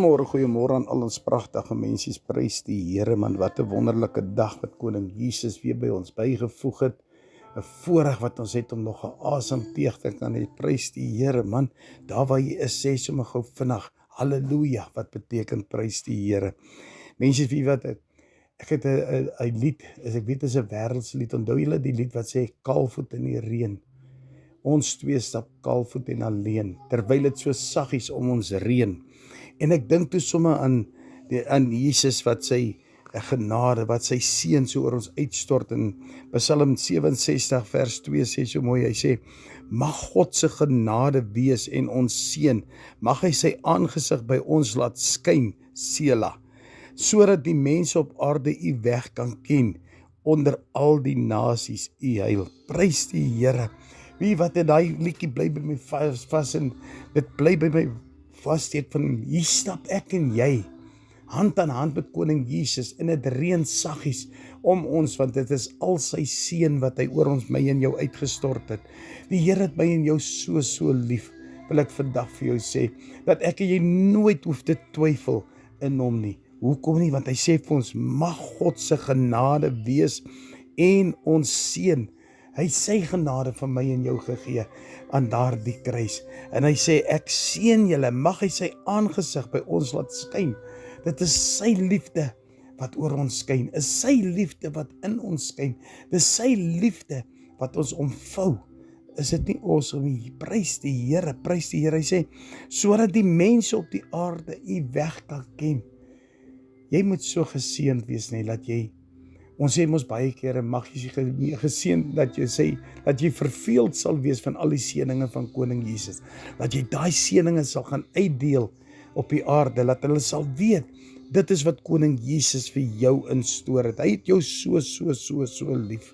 Goeiemôre aan al ons pragtige mensies, prys die Here man, wat 'n wonderlike dag wat Koning Jesus weer by ons bygevoeg het, 'n voorreg wat ons het om nog 'n asemteug te kan hê, prys die Here man, daar waar jy is, sê sommer gou vinnig, halleluja, wat beteken prys die Here. Mensies, wie wat, ek het 'n lied, ek weet dit is 'n wêreldse lied, onthou julle die lied wat sê, kaalvoet in die reën, ons twee stap kaalvoet en alleen, terwyl dit so saggies om ons reën. En ek dink toe sommer aan Jesus wat sy genade, wat sy seën so oor ons uitstort. In Psalm 67 vers 2 sê so mooi, hy sê, mag God se genade wees en ons seën, mag hy sy aangesig by ons laat skyn, Sela, sodat die mense op aarde u weg kan ken, onder al die nasies u heil. Prys die Here. Wie wat het daai liedjie bly by my vas en dit bly by my vassteek van, hier stap ek en jy, hand aan hand met Koning Jesus, en dit reën saggies om ons, want dit is al sy seën wat hy oor ons, my en jou uitgestort het. Die Here het my en jou so lief, wil ek vandag vir jou sê, dat ek en jy nooit hoef te twyfel in hom nie. Hoekom nie? Want hy sê vir ons, mag God se genade wees en ons seën. Hy sy genade van my en jou gegee aan daardie kruis. En hy sê, ek seën julle, mag hy sy aangesig by ons laat skyn. Dit is sy liefde wat oor ons skyn, is sy liefde wat in ons skyn, dit is sy liefde wat ons omvou. Is dit nie awesome nie? Prys die Here, prys die Here. Hy sê, sodat die mense op die aarde u weg kan ken. Jy moet so geseënd wees, nie, dat jy, ons sê mos baie kere, mag jy geseënd, dat jy sê, dat jy verveeld sal wees van al die seëninge van Koning Jesus, dat jy daai seëninge sal gaan uitdeel op die aarde, dat hulle sal weet, dit is wat Koning Jesus vir jou instoor het. Hy het jou so lief,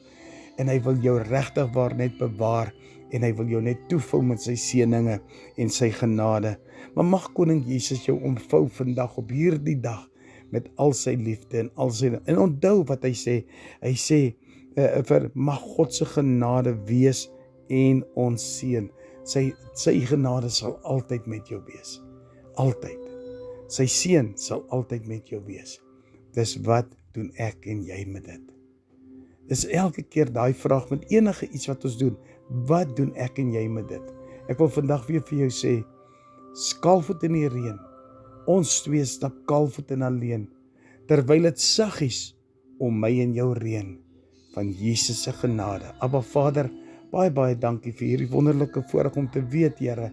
en hy wil jou regtig waar net bewaar, en hy wil jou net toevou met sy seëninge en sy genade. Maar mag Koning Jesus jou omvou vandag op hierdie dag, met al sy liefde en al sy, en onthou wat hy sê, mag God se genade wees en ons seën. Sy genade sal altyd met jou wees, altyd. Sy seën sal altyd met jou wees. Dis wat doen ek en jy met dit? Dis elke keer daai vraag met enige iets wat ons doen, wat doen ek en jy met dit? Ek wil vandag weer vir jou sê, kaalvoet in die reën, ons twee stap kaalvoet en alleen, terwyl dit saggies om my en jou reën, van Jesus se genade. Abba Vader, baie dankie vir hierdie wonderlike voorreg om te weet, Here,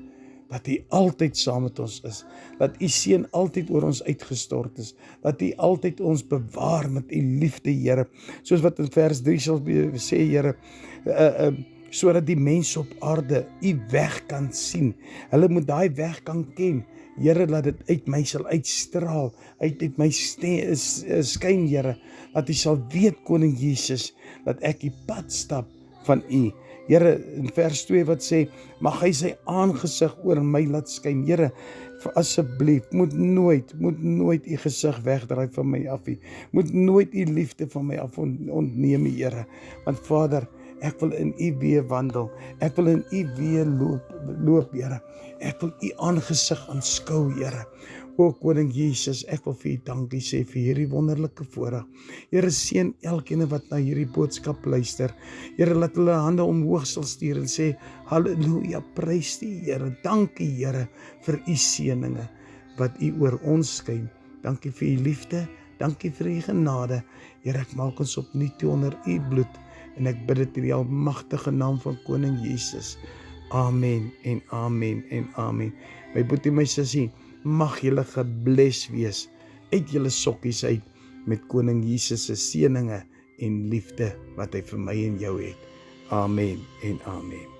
dat U altyd saam met ons is, dat U seën altyd oor ons uitgestort is, dat U altyd ons bewaar met U liefde, Here, soos wat in vers 3 sal sê, Here, sodat die mense op aarde U weg kan sien, hulle moet daai weg kan ken. Here, laat dit uit my sal uitstraal, uit my skyn, Here, dat U sal weet, Koning Jesus, dat ek die pad stap van U. Here, in vers 2 wat sê, mag hy sy aangesig oor my laat skyn. Here, asseblief, moet nooit U gesig wegdraai van my af nie. Moet nooit U liefde van my af ontneem, Here. Want Vader, ek wil in U weer wandel. Ek wil in U weer loop, Here. Ek wil U aangesig aanskou, Here. O Koning Jesus, ek wil vir U dankie sê vir hierdie wonderlike voorreg. Here, seën elkeen wat na hierdie boodskap luister. Here, laat hulle hande omhoog sal stuur en sê, halleluja, prys die Here. Dankie, Here, vir U seëninge wat U oor ons skyn. Dankie vir U liefde, dankie vir U genade. Here, ek maak ons opnuut toe onder U bloed, en ek bid dit in die almagtige naam van Koning Jesus. Amen en amen en amen. My boetie, my sussie, mag julle gebless wees uit julle sokkies uit met Koning Jesus se seëninge en liefde wat hy vir my en jou het. Amen en amen.